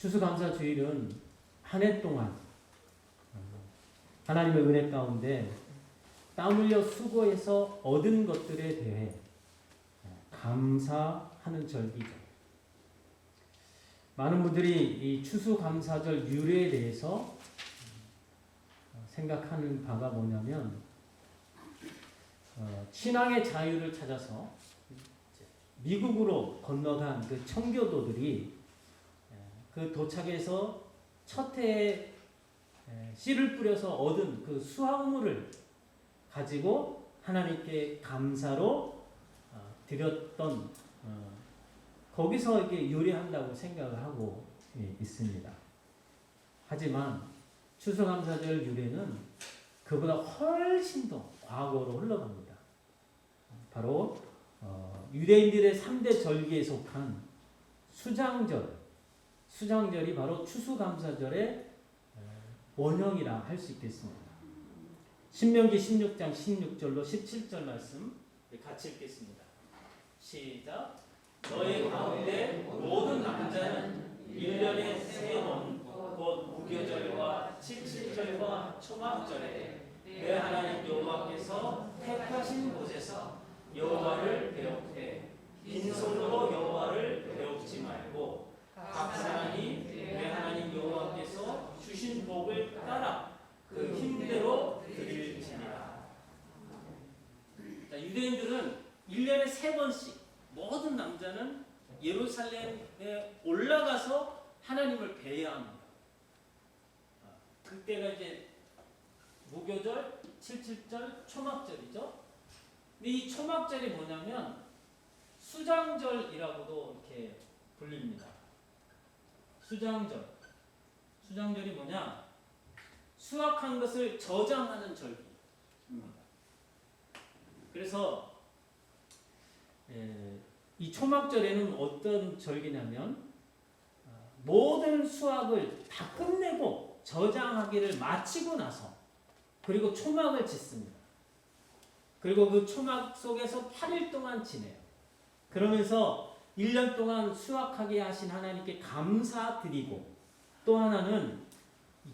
추수감사주일은 한 해 동안 하나님의 은혜 가운데 땀 흘려 수고해서 얻은 것들에 대해 감사하는 절기죠. 많은 분들이 이 추수감사절 유래에 대해서 생각하는 바가 뭐냐면 신앙의 자유를 찾아서 미국으로 건너간 그 청교도들이 그 도착해서 첫 해에 씨를 뿌려서 얻은 그 수확물을 가지고 하나님께 감사로 드렸던 거기서 이렇게 요리한다고 생각을 하고 있습니다. 하지만 추수감사절 유래는 그보다 훨씬 더 과거로 흘러갑니다. 바로 유대인들의 3대 절기에 속한 수장절이 바로 추수감사절의 원형이라 할 수 있겠습니다. 신명기 16장 16절로 17절 말씀 같이 읽겠습니다. 시작. 너희 가운데 모든 남자는 1년에 3번 곧 무교절과 칠칠절과 초막절에 내 하나님 여호와께서 택하신 곳에서 여호와를 배웁되 빈손으로 여호와를 배웁지 말고 각 사람이 내 하나님 여호와께서 주신 복을 따라 그 힘대로 드릴지니라. 유대인들은 1년에 3번씩 모든 남자는 예루살렘에 올라가서 하나님을 뵈야 합니다. 그때가 이제 무교절, 칠칠절, 초막절이죠. 근데 이 초막절이 뭐냐면 수장절이라고도 이렇게 불립니다. 수장절이 뭐냐? 수확한 것을 저장하는 절기입니다. 그래서 이 초막절에는 어떤 절기냐면 모든 수확을 다 끝내고 저장하기를 마치고 나서 그리고 초막을 짓습니다. 그리고 그 초막 속에서 8일 동안 지내요. 그러면서 1년 동안 수확하게 하신 하나님께 감사드리고, 또 하나는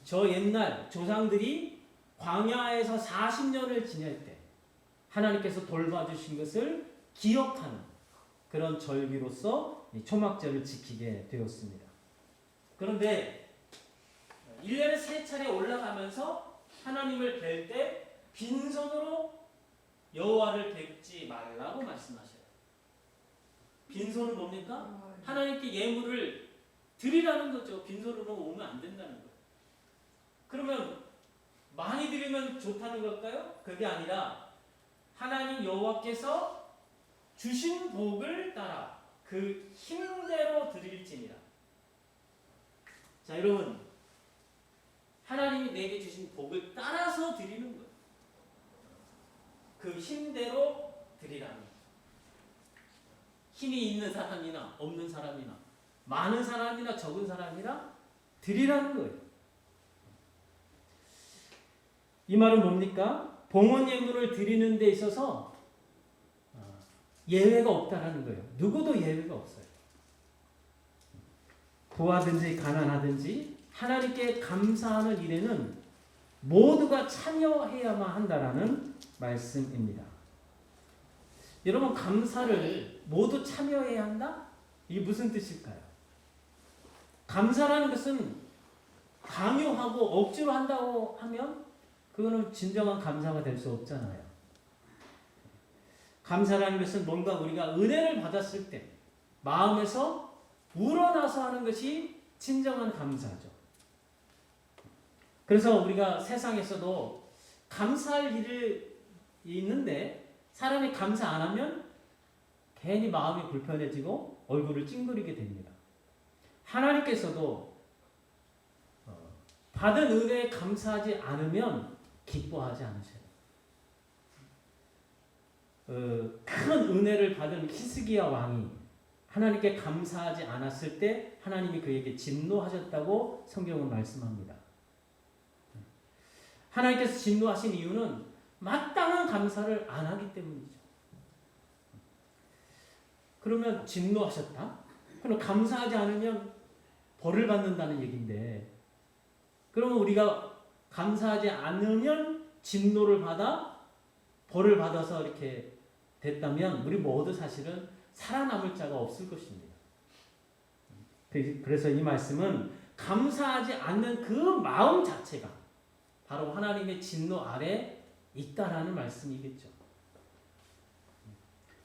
저 옛날 조상들이 광야에서 40년을 지낼 때 하나님께서 돌봐주신 것을 기억하는 그런 절기로서 초막절을 지키게 되었습니다. 그런데 1년에 3차례 올라가면서 하나님을 뵐 때 빈손으로 여호와를 뵙지 말라고 말씀하셔요. 빈손은 뭡니까? 하나님께 예물을 드리라는 거죠. 빈손으로 오면 안 된다는 거예요. 그러면 많이 드리면 좋다는 걸까요? 그게 아니라 하나님 여호와께서 주신 복을 따라 그 힘대로 드릴지니라. 자, 여러분, 하나님이 내게 주신 복을 따라서 드리는 거예요. 그 힘대로 드리라는 거예요. 힘이 있는 사람이나 없는 사람이나 많은 사람이나 적은 사람이나 드리라는 거예요. 이 말은 뭡니까? 봉헌 예물을 드리는 데 있어서 예외가 없다라는 거예요. 누구도 예외가 없어요. 부하든지 가난하든지 하나님께 감사하는 일에는 모두가 참여해야만 한다라는 말씀입니다. 여러분, 감사를 모두 참여해야 한다? 이게 무슨 뜻일까요? 감사라는 것은 강요하고 억지로 한다고 하면 그거는 진정한 감사가 될 수 없잖아요. 감사라는 것은 뭔가 우리가 은혜를 받았을 때 마음에서 우러나서 하는 것이 진정한 감사죠. 그래서 우리가 세상에서도 감사할 일이 있는데 사람이 감사 안 하면 괜히 마음이 불편해지고 얼굴을 찡그리게 됩니다. 하나님께서도 받은 은혜에 감사하지 않으면 기뻐하지 않으셔요. 큰 은혜를 받은 히스기야 왕이 하나님께 감사하지 않았을 때 하나님이 그에게 진노하셨다고 성경은 말씀합니다. 하나님께서 진노하신 이유는 마땅한 감사를 안 하기 때문이죠. 그러면 진노하셨다? 그럼 감사하지 않으면 벌을 받는다는 얘기인데, 그러면 우리가 감사하지 않으면 진노를 받아 벌을 받아서 이렇게 됐다면 우리 모두 사실은 살아남을 자가 없을 것입니다. 그래서 이 말씀은 감사하지 않는 그 마음 자체가 바로 하나님의 진노 아래 있다라는 말씀이겠죠.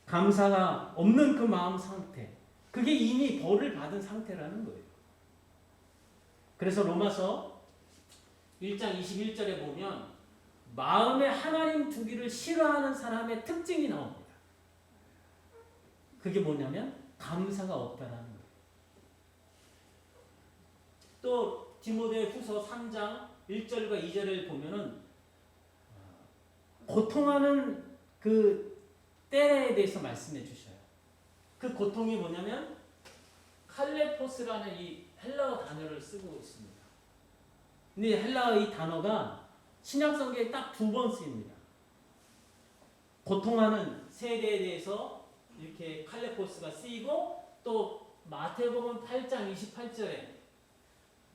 감사가 없는 그 마음 상태, 그게 이미 벌을 받은 상태라는 거예요. 그래서 로마서 1장 21절에 보면 마음에 하나님 두기를 싫어하는 사람의 특징이 나옵니다. 그게 뭐냐면 감사가 없다라는 거예요. 또 디모데 후서 3장 1절과 2절을 보면은 고통하는 그 때에 대해서 말씀해 주셔요. 그 고통이 뭐냐면 칼레포스라는 이 헬라어 단어를 쓰고 있습니다. 근데 헬라어 이 단어가 신약성경에 딱 2번 쓰입니다. 고통하는 세대에 대해서 이렇게 칼레포스가 쓰이고, 또 마태복음 8장 28절에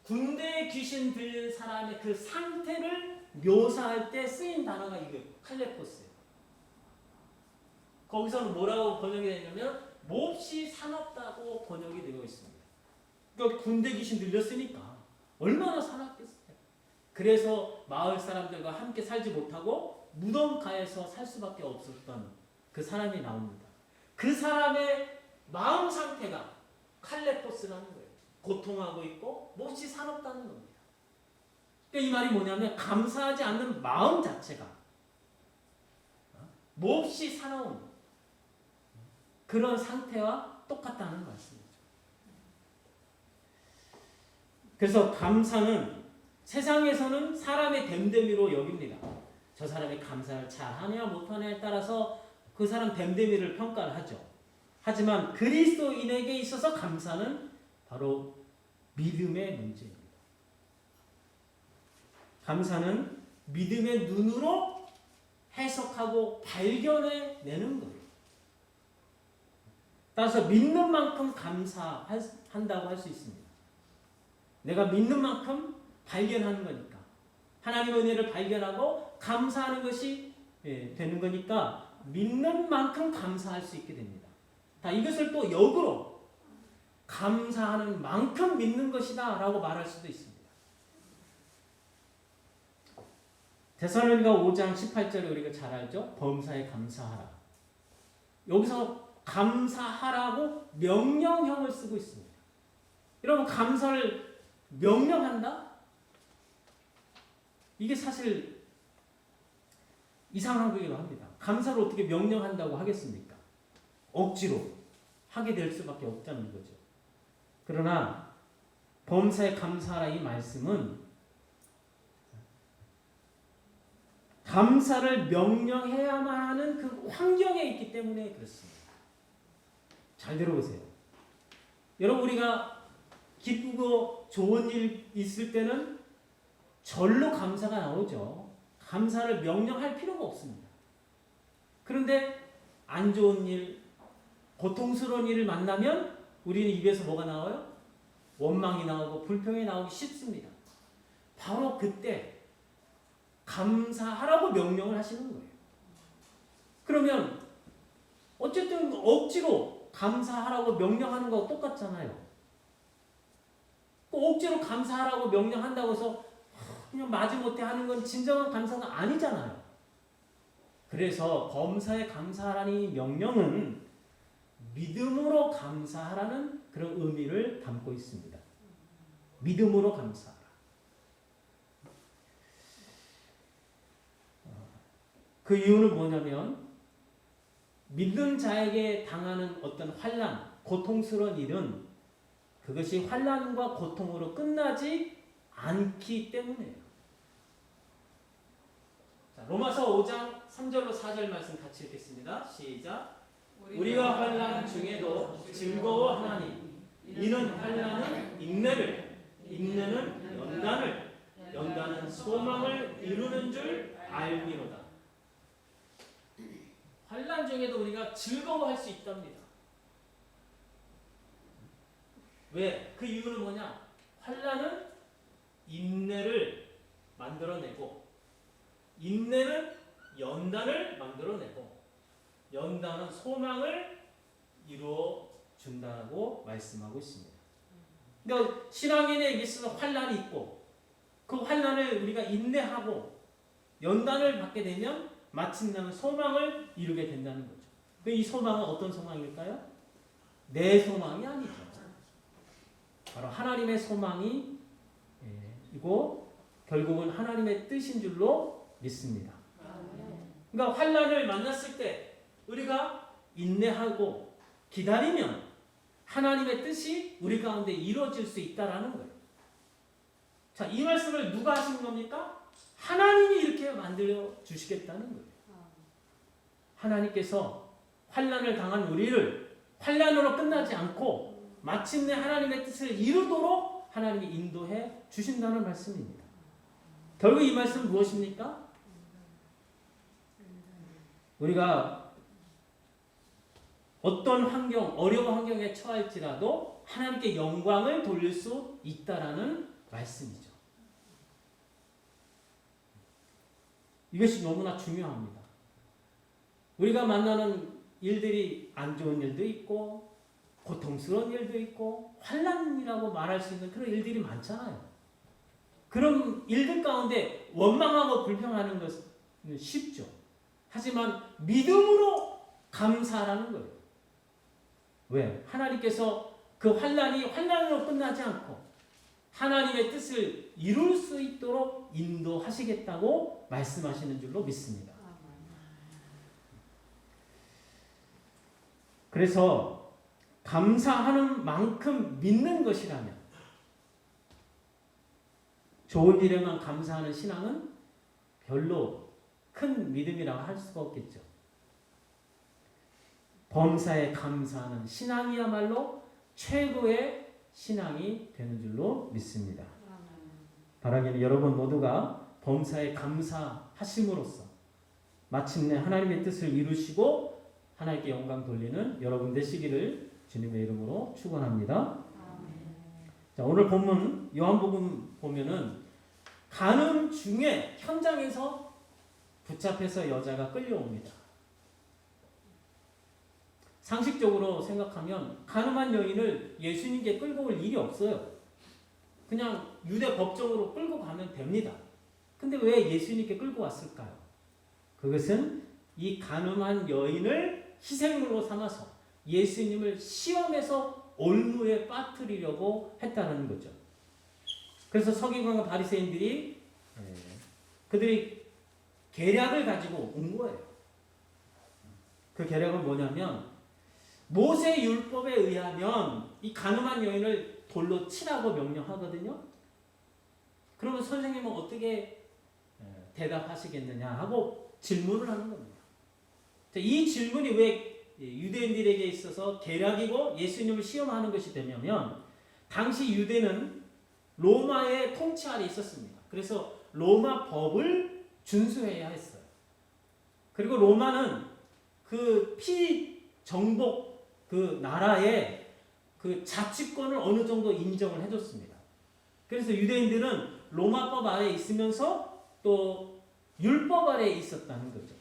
군대에 귀신 들린 사람의 그 상태를 묘사할 때 쓰인 단어가 이거예요. 칼레포스예요. 거기서는 뭐라고 번역이 되냐면 몹시 사납다고 번역이 되어 있습니다. 그러니까 군대 귀신 들렸으니까 얼마나 사납겠어요. 그래서 마을 사람들과 함께 살지 못하고 무덤가에서 살 수밖에 없었던 그 사람이 나옵니다. 그 사람의 마음 상태가 칼레포스라는 거예요. 고통하고 있고 몹시 사납다는 겁니다. 그러니까 이 말이 뭐냐면 감사하지 않는 마음 자체가 몹시 사나운 그런 상태와 똑같다는 말씀이죠. 그래서 감사는 세상에서는 사람의 됨됨이로 여깁니다. 저 사람이 감사를 잘하냐 못하냐에 따라서 그 사람 됨됨이를 평가를 하죠. 하지만 그리스도인에게 있어서 감사는 바로 믿음의 문제입니다. 감사는 믿음의 눈으로 해석하고 발견해내는 거예요. 따라서 믿는 만큼 감사한다고 할 수 있습니다. 내가 믿는 만큼 발견하는 거니까. 하나님의 은혜를 발견하고 감사하는 것이 되는 거니까 믿는 만큼 감사할 수 있게 됩니다. 다 이것을 또 역으로 감사하는 만큼 믿는 것이다 라고 말할 수도 있습니다. 데살로니가 5장 18절에 우리가 잘 알죠? 범사에 감사하라. 여기서 감사하라고 명령형을 쓰고 있습니다. 여러분, 감사를 명령한다? 이게 사실 이상한 거기도 합니다. 감사를 어떻게 명령한다고 하겠습니까? 억지로 하게 될 수밖에 없다는 거죠. 그러나 범사에 감사하라 이 말씀은 감사를 명령해야만 하는 그 환경에 있기 때문에 그렇습니다. 잘 들어보세요. 여러분, 우리가 기쁘고 좋은 일 있을 때는 절로 감사가 나오죠. 감사를 명령할 필요가 없습니다. 그런데 안 좋은 일, 고통스러운 일을 만나면 우리는 입에서 뭐가 나와요? 원망이 나오고 불평이 나오기 쉽습니다. 바로 그때 감사하라고 명령을 하시는 거예요. 그러면 어쨌든 억지로 감사하라고 명령하는 거 똑같잖아요. 억지로 감사하라고 명령한다고 해서 그냥 마지못해 하는 건 진정한 감사가 아니잖아요. 그래서 범사에 감사하라는 명령은 믿음으로 감사하라는 그런 의미를 담고 있습니다. 믿음으로 감사하라. 그 이유는 뭐냐면 믿는 자에게 당하는 어떤 환난, 고통스러운 일은 그것이 환난과 고통으로 끝나지 않기 때문이에요. 자, 로마서 5장 3절로 4절 말씀 같이 읽겠습니다. 시작. 우리가 환난 중에도 즐거워하나니 이는 환난은 인내를, 인내는 연단을, 연단은 소망을 이루는 줄 알미로다. 환난 중에도 우리가 즐거워할 수 있답니다. 왜? 그 이유는 뭐냐? 만들어내고 인내는 연단을 만들어내고 연단은 소망을 이루어 준다고 말씀하고 있습니다. 그러니까 신앙인에게 있어서 환난이 있고 그 환난을 우리가 인내하고 연단을 받게 되면 마침내는 소망을 이루게 된다는 거죠. 이 소망은 어떤 소망일까요? 내 소망이 아니죠. 바로 하나님의 소망이 이고 결국은 하나님의 뜻인 줄로 믿습니다. 그러니까 환난을 만났을 때 우리가 인내하고 기다리면 하나님의 뜻이 우리 가운데 이루어질 수 있다라는 거예요. 자, 이 말씀을 누가 하시는 겁니까? 하나님이 이렇게 만들어 주시겠다는 거예요. 하나님께서 환난을 당한 우리를 환난으로 끝나지 않고 마침내 하나님의 뜻을 이루도록 하나님이 인도해 주신다는 말씀입니다. 결국 이 말씀은 무엇입니까? 우리가 어떤 환경, 어려운 환경에 처할지라도 하나님께 영광을 돌릴 수 있다라는 말씀이죠. 이것이 너무나 중요합니다. 우리가 만나는 일들이 안 좋은 일도 있고 고통스러운 일도 있고 환난이라고 말할 수 있는 그런 일들이 많잖아요. 그런 일들 가운데 원망하고 불평하는 것은 쉽죠. 하지만 믿음으로 감사하라는 거예요. 왜? 하나님께서 그 환난이 환난으로 끝나지 않고 하나님의 뜻을 이룰 수 있도록 인도하시겠다고 말씀하시는 줄로 믿습니다. 그래서 감사하는 만큼 믿는 것이라면 좋은 일에만 감사하는 신앙은 별로 큰 믿음이라고 할 수가 없겠죠. 범사에 감사하는 신앙이야말로 최고의 신앙이 되는 줄로 믿습니다. 바라기는 여러분 모두가 범사에 감사하심으로써 마침내 하나님의 뜻을 이루시고 하나님께 영광 돌리는 여러분 되시기를 주님의 이름으로 축원합니다. 자, 오늘 본문 요한복음 보면은 간음 중에 현장에서 붙잡혀서 여자가 끌려옵니다. 상식적으로 생각하면 간음한 여인을 예수님께 끌고 올 일이 없어요. 그냥 유대 법정으로 끌고 가면 됩니다. 근데 왜 예수님께 끌고 왔을까요? 그것은 이 간음한 여인을 희생물로 삼아서 예수님을 시험에서 올무에 빠뜨리려고 했다는 거죠. 그래서 서기관과 바리새인들이 그들이 계략을 가지고 온 거예요. 그 계략은 뭐냐면 모세 율법에 의하면 이 간음한 여인을 돌로 치라고 명령하거든요. 그러면 선생님은 어떻게 대답하시겠느냐 하고 질문을 하는 겁니다. 이 질문이 왜 유대인들에게 있어서 계략이고 예수님을 시험하는 것이 되냐면 당시 유대는 로마의 통치 아래 있었습니다. 그래서 로마 법을 준수해야 했어요. 그리고 로마는 그 피정복 그 나라의 그 자치권을 어느 정도 인정을 해줬습니다. 그래서 유대인들은 로마법 아래에 있으면서 또 율법 아래에 있었다는 거죠.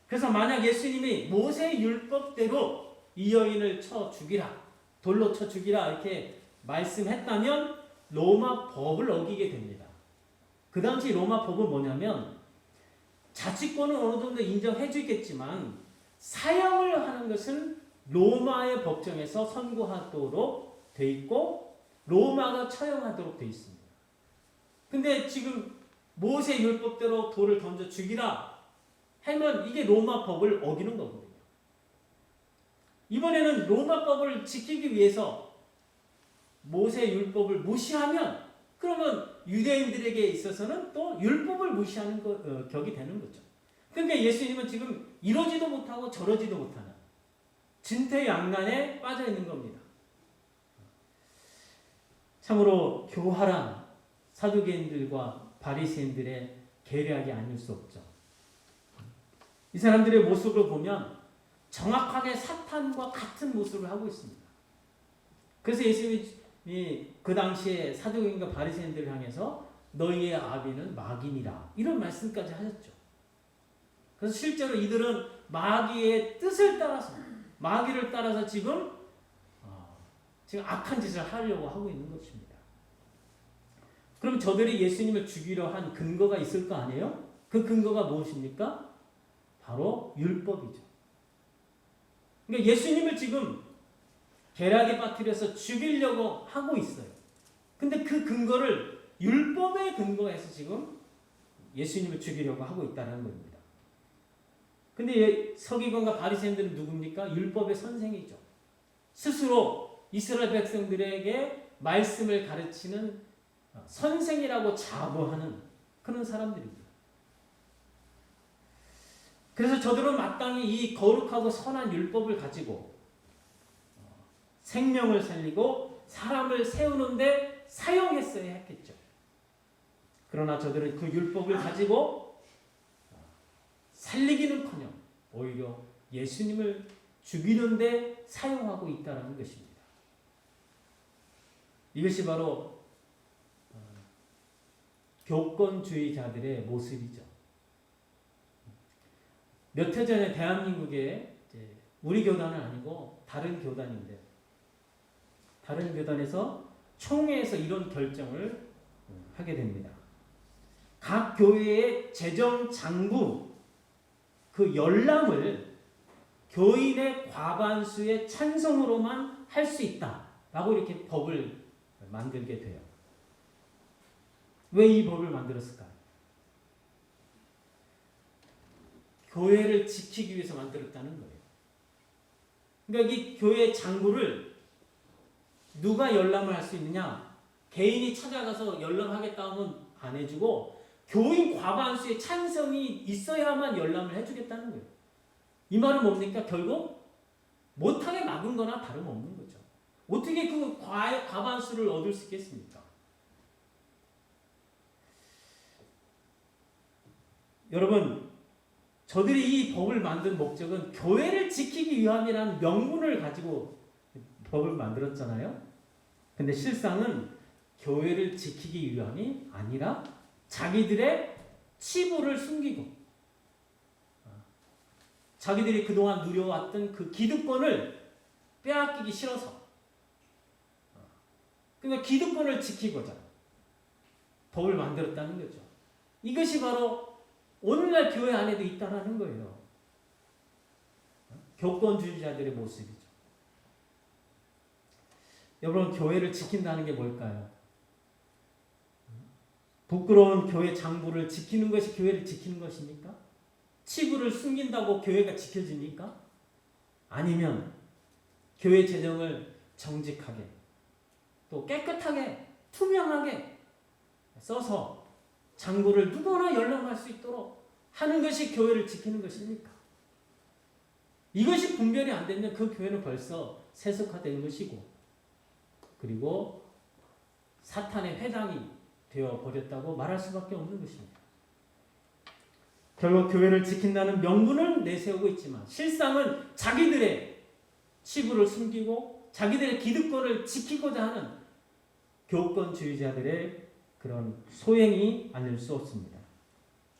그래서 만약 예수님이 모세 율법대로 이 여인을 쳐 죽이라, 돌로 쳐 죽이라 이렇게 말씀했다면 로마 법을 어기게 됩니다. 그 당시 로마 법은 뭐냐면 자치권은 어느 정도 인정해 주겠지만 사형을 하는 것은 로마의 법정에서 선고하도록 돼 있고 로마가 처형하도록 돼 있습니다. 근데 지금 모세 율법대로 돌을 던져 죽이라 하면 이게 로마 법을 어기는 거거든요. 이번에는 로마 법을 지키기 위해서 모세 율법을 무시하면 그러면 유대인들에게 있어서는 또 율법을 무시하는 격이 되는 거죠. 그러니까 예수님은 지금 이러지도 못하고 저러지도 못하는 진퇴양난에 빠져 있는 겁니다. 참으로 교활한 사두개인들과 바리새인들의 계략이 아닐 수 없죠. 이 사람들의 모습을 보면 정확하게 사탄과 같은 모습을 하고 있습니다. 그래서 예수님이 그 당시에 사두개인과 바리새인들을 향해서 너희의 아비는 마귀니라. 이런 말씀까지 하셨죠. 그래서 실제로 이들은 마귀의 뜻을 따라서, 마귀를 따라서 지금 악한 짓을 하려고 하고 있는 것입니다. 그럼 저들이 예수님을 죽이려 한 근거가 있을 거 아니에요? 그 근거가 무엇입니까? 바로 율법이죠. 그러니까 예수님을 지금 계략에 빠뜨려서 죽이려고 하고 있어요. 근데 그 근거를 율법에 근거해서 지금 예수님을 죽이려고 하고 있다는 겁니다. 근데 서기관과 바리새인들은 누굽니까? 율법의 선생이죠. 스스로 이스라엘 백성들에게 말씀을 가르치는 선생이라고 자부하는 그런 사람들입니다. 그래서 저들은 마땅히 이 거룩하고 선한 율법을 가지고 생명을 살리고 사람을 세우는데 사용했어야 했겠죠. 그러나 저들은 그 율법을 가지고 살리기는커녕 오히려 예수님을 죽이는데 사용하고 있다는 것입니다. 이것이 바로 교권주의자들의 모습이죠. 몇 해 전에 대한민국에 우리 교단은 아니고 다른 교단인데, 다른 교단에서 총회에서 이런 결정을 하게 됩니다. 각 교회의 재정 장부 그 열람을 교인의 과반수의 찬성으로만 할 수 있다라고 이렇게 법을 만들게 돼요. 왜 이 법을 만들었을까요? 교회를 지키기 위해서 만들었다는 거예요. 그러니까 이 교회 장부를 누가 열람을 할 수 있느냐? 개인이 찾아가서 열람하겠다 하면 안 해주고 교인 과반수의 찬성이 있어야만 열람을 해주겠다는 거예요. 이 말은 뭡니까? 결국 못하게 막은 거나 다름없는 거죠. 어떻게 그 과반수를 얻을 수 있겠습니까? 여러분, 저들이 이 법을 만든 목적은 교회를 지키기 위함이라는 명분을 가지고 법을 만들었잖아요. 근데 실상은 교회를 지키기 위함이 아니라 자기들의 치부를 숨기고 자기들이 그동안 누려왔던 그 기득권을 빼앗기기 싫어서, 그러니까 기득권을 지키고자 법을 만들었다는 거죠. 이것이 바로 오늘날 교회 안에도 있다는 거예요. 교권주의자들의 모습이죠. 여러분, 교회를 지킨다는 게 뭘까요? 부끄러운 교회 장부를 지키는 것이 교회를 지키는 것입니까? 치부를 숨긴다고 교회가 지켜집니까? 아니면 교회 재정을 정직하게 또 깨끗하게 투명하게 써서 장부를 누구나 열람할 수 있도록 하는 것이 교회를 지키는 것입니까? 이것이 분별이 안 되면 그 교회는 벌써 세속화된 것이고, 그리고 사탄의 회당이 되어버렸다고 말할 수밖에 없는 것입니다. 결국 교회를 지킨다는 명분을 내세우고 있지만 실상은 자기들의 치부를 숨기고 자기들의 기득권을 지키고자 하는 교권주의자들의 그런 소행이 아닐 수 없습니다.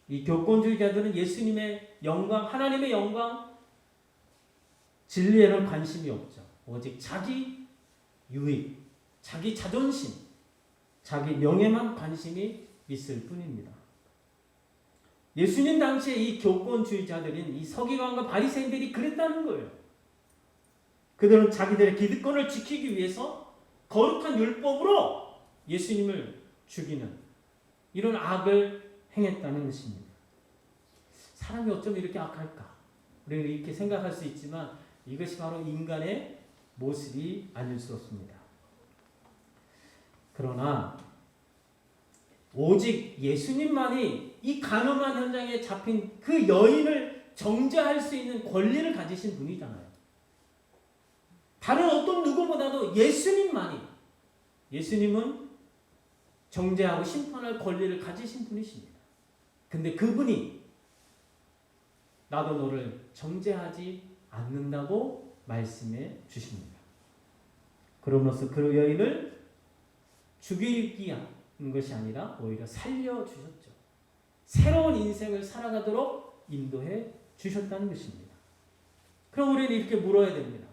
이 교권주의자들은 예수님의 영광, 하나님의 영광, 진리에는 관심이 없죠. 오직 자기 유익, 자기 자존심, 자기 명예만 관심이 있을 뿐입니다. 예수님 당시에 이 교권주의자들인 이 서기관과 바리새인들이 그랬다는 거예요. 그들은 자기들의 기득권을 지키기 위해서 거룩한 율법으로 예수님을 죽이는 이런 악을 행했다는 것입니다. 사람이 어쩜 이렇게 악할까? 우리는 이렇게 생각할 수 있지만 이것이 바로 인간의 모습이 아닐 수 없습니다. 그러나 오직 예수님만이 이 간음한 현장에 잡힌 그 여인을 정죄할 수 있는 권리를 가지신 분이잖아요. 다른 어떤 누구보다도 예수님은 정죄하고 심판할 권리를 가지신 분이십니다. 근데 그분이 나도 너를 정죄하지 않는다고 말씀해 주십니다. 그러면서 그 여인을 죽이기 위한 것이 아니라 오히려 살려주셨죠. 새로운 인생을 살아가도록 인도해 주셨다는 것입니다. 그럼 우리는 이렇게 물어야 됩니다.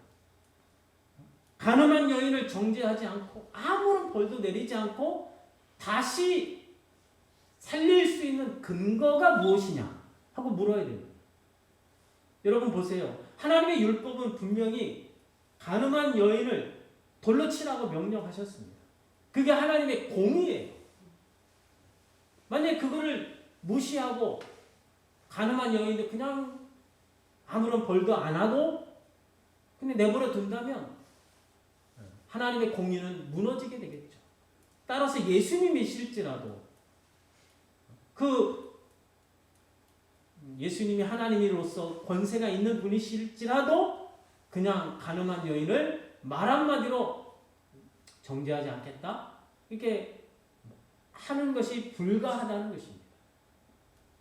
가늠한 여인을 정죄하지 않고 아무런 벌도 내리지 않고 다시 살릴 수 있는 근거가 무엇이냐 하고 물어야 됩니다. 여러분 보세요. 하나님의 율법은 분명히 가늠한 여인을 돌로 치라고 명령하셨습니다. 그게 하나님의 공의예요. 만약에 그거를 무시하고 가늠한 여인을 그냥 아무런 벌도 안 하고 그냥 내버려 둔다면 하나님의 공의는 무너지게 되겠죠. 따라서 예수님이실지라도 예수님이 하나님으로서 권세가 있는 분이실지라도 그냥 가늠한 여인을 말 한마디로 정죄하지 않겠다? 이렇게 하는 것이 불가하다는 것입니다.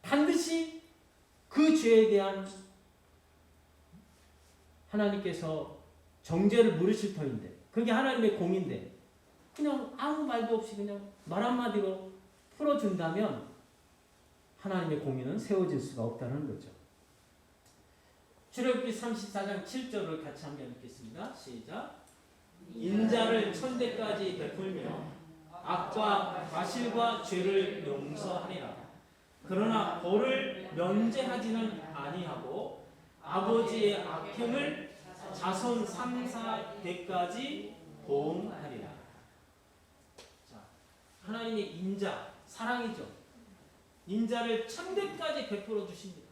반드시 그 죄에 대한 하나님께서 정죄를 물으실 터인데 그게 하나님의 공인데 그냥 아무 말도 없이 그냥 말 한마디로 풀어준다면 하나님의 공의는 세워질 수가 없다는 거죠. 출애굽기 34장 7절을 같이 한번 읽겠습니다. 시작. 인자를 천대까지 베풀며 악과 과실과 죄를 용서하리라. 그러나 벌을 면제하지는 아니하고 아버지의 악행을 자손 3, 4대까지 보응하리라. 자, 하나님의 인자, 사랑이죠. 인자를 천대까지 베풀어 주십니다.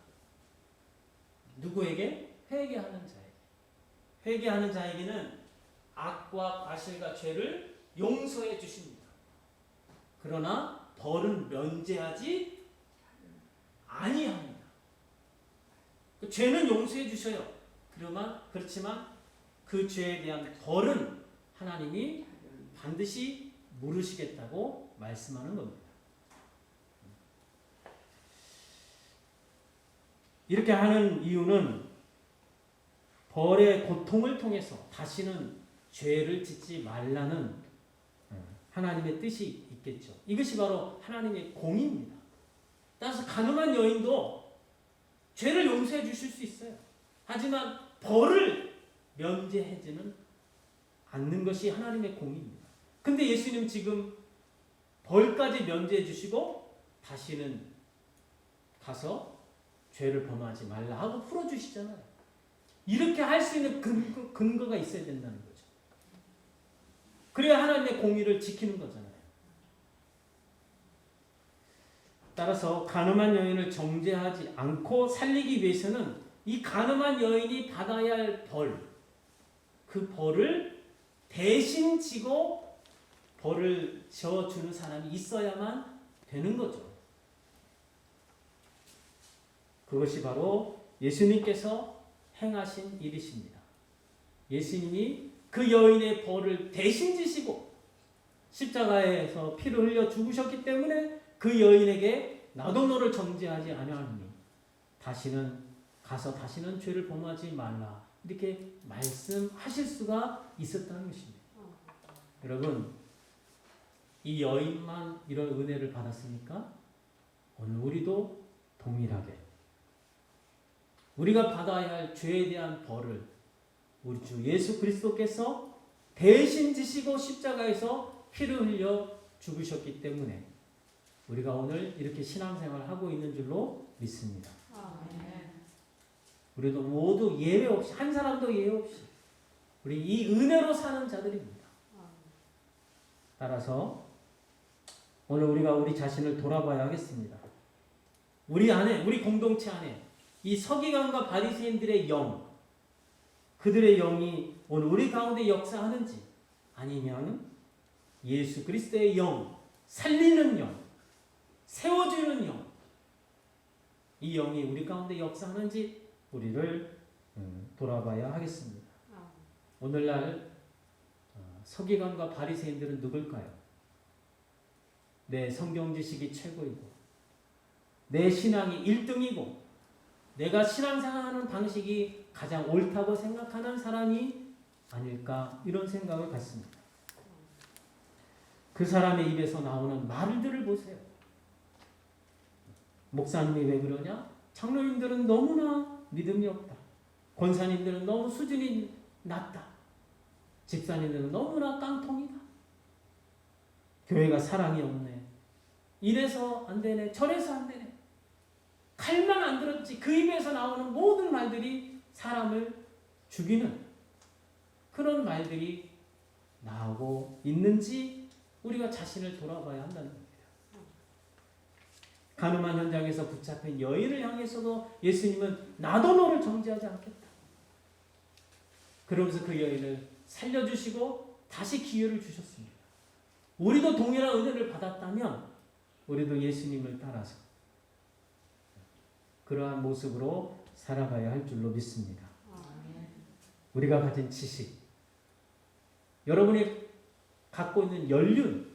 누구에게? 회개하는 자에게. 회개하는 자에게는 악과 과실과 죄를 용서해 주십니다. 그러나 벌은 면제하지 아니합니다. 그 죄는 용서해 주셔요. 그렇지만 그 죄에 대한 벌은 하나님이 반드시 물으시겠다고 말씀하는 겁니다. 이렇게 하는 이유는 벌의 고통을 통해서 다시는 죄를 짓지 말라는 하나님의 뜻이 있겠죠. 이것이 바로 하나님의 공의입니다. 따라서 가늠한 여인도 죄를 용서해 주실 수 있어요. 하지만 벌을 면제하지는 않는 것이 하나님의 공의입니다. 근데 예수님 지금 벌까지 면제해 주시고 다시는 가서 죄를 범하지 말라 하고 풀어주시잖아요. 이렇게 할 수 있는 근거가 있어야 된다는 거죠. 그래야 하나님의 공의를 지키는 거잖아요. 따라서 가늠한 여인을 정죄하지 않고 살리기 위해서는 이 가늠한 여인이 받아야 할 벌, 그 벌을 대신 지고 벌을 지어주는 사람이 있어야만 되는 거죠. 그것이 바로 예수님께서 행하신 일이십니다. 예수님이 그 여인의 벌을 대신 지시고 십자가에서 피를 흘려 죽으셨기 때문에 그 여인에게 나도 너를 정죄하지 아니하노니 다시는 죄를 범하지 말라 이렇게 말씀하실 수가 있었다는 것입니다. 여러분, 이 여인만 이런 은혜를 받았습니까? 오늘 우리도 동일하게 우리가 받아야 할 죄에 대한 벌을 우리 주 예수 그리스도께서 대신 지시고 십자가에서 피를 흘려 죽으셨기 때문에 우리가 오늘 이렇게 신앙생활을 하고 있는 줄로 믿습니다. 우리도 모두 예외 없이 한 사람도 예외 없이 우리 이 은혜로 사는 자들입니다. 따라서 오늘 우리가 우리 자신을 돌아봐야 하겠습니다. 우리 안에, 우리 공동체 안에 이 서기관과 바리새인들의 영, 그들의 영이 오늘 우리 가운데 역사하는지 아니면 예수 그리스도의 영, 살리는 영, 세워주는 영, 이 영이 우리 가운데 역사하는지 우리를 돌아봐야 하겠습니다. 오늘날 서기관과 바리새인들은 누굴까요? 내 성경 지식이 최고이고 내 신앙이 1등이고 내가 신앙생활하는 방식이 가장 옳다고 생각하는 사람이 아닐까 이런 생각을 갖습니다. 그 사람의 입에서 나오는 말들을 보세요. 목사님이 왜 그러냐? 장로님들은 너무나 믿음이 없다. 권사님들은 너무 수준이 낮다. 집사님들은 너무나 깡통이다. 교회가 사랑이 없네. 이래서 안 되네. 저래서 안 되네. 칼만 안 들었지. 그 입에서 나오는 모든 말들이 사람을 죽이는 그런 말들이 나오고 있는지 우리가 자신을 돌아봐야 한다는 겁니다. 가늠한 현장에서 붙잡힌 여인을 향해서도 예수님은 나도 너를 정죄하지 않겠다. 그러면서 그 여인을 살려주시고 다시 기회를 주셨습니다. 우리도 동일한 은혜를 받았다면 우리도 예수님을 따라서 그러한 모습으로 살아가야 할 줄로 믿습니다. 우리가 가진 지식, 여러분이 갖고 있는 연륜,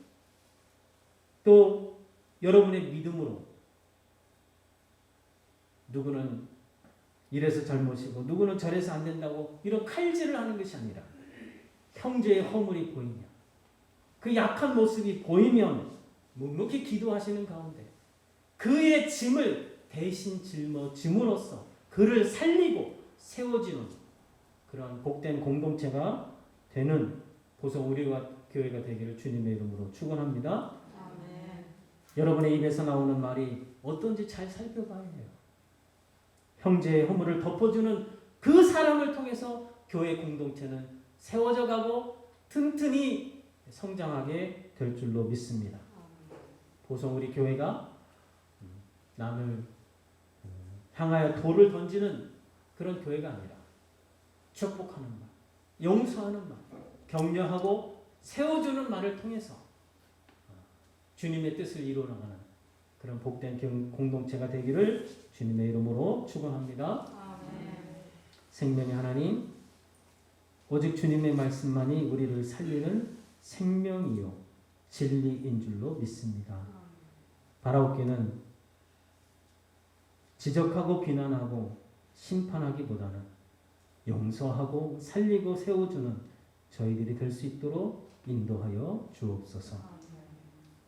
또 여러분의 믿음으로 누구는 이래서 잘못이고 누구는 저래서 안 된다고 이런 칼질을 하는 것이 아니라 형제의 허물이 보이면 그 약한 모습이 보이면 묵묵히 기도하시는 가운데 그의 짐을 대신 짊으로써 그를 살리고 세워주는 그런 복된 공동체가 되는 보성 우리와 교회가 되기를 주님의 이름으로 축원합니다. 아멘. 여러분의 입에서 나오는 말이 어떤지 잘 살펴봐야 해요. 형제의 허물을 덮어주는 그 사람을 통해서 교회 공동체는 세워져 가고 튼튼히 성장하게 될 줄로 믿습니다. 보성 우리 교회가 남을 향하여 돌을 던지는 그런 교회가 아니라 축복하는 말, 용서하는 말, 격려하고 세워주는 말을 통해서 주님의 뜻을 이루어나가는 그런 복된 공동체가 되기를 주님의 이름으로 축원합니다. 생명의 하나님, 오직 주님의 말씀만이 우리를 살리는 생명이요 진리인 줄로 믿습니다. 바라옵기는 지적하고 비난하고 심판하기보다는 용서하고 살리고 세워주는 저희들이 될 수 있도록 인도하여 주옵소서.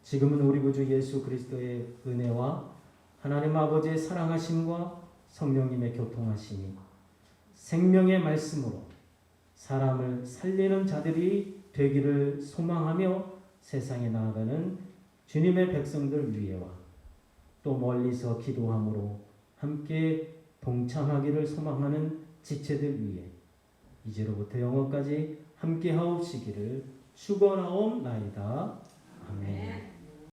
지금은 우리 구주 예수 그리스도의 은혜와 하나님 아버지의 사랑하심과 성령님의 교통하심이 생명의 말씀으로 사람을 살리는 자들이 되기를 소망하며 세상에 나아가는 주님의 백성들 위에와 또 멀리서 기도함으로 함께 동참하기를 소망하는 지체들 위에 이제로부터 영원까지 함께 하옵시기를 축원하옵나이다.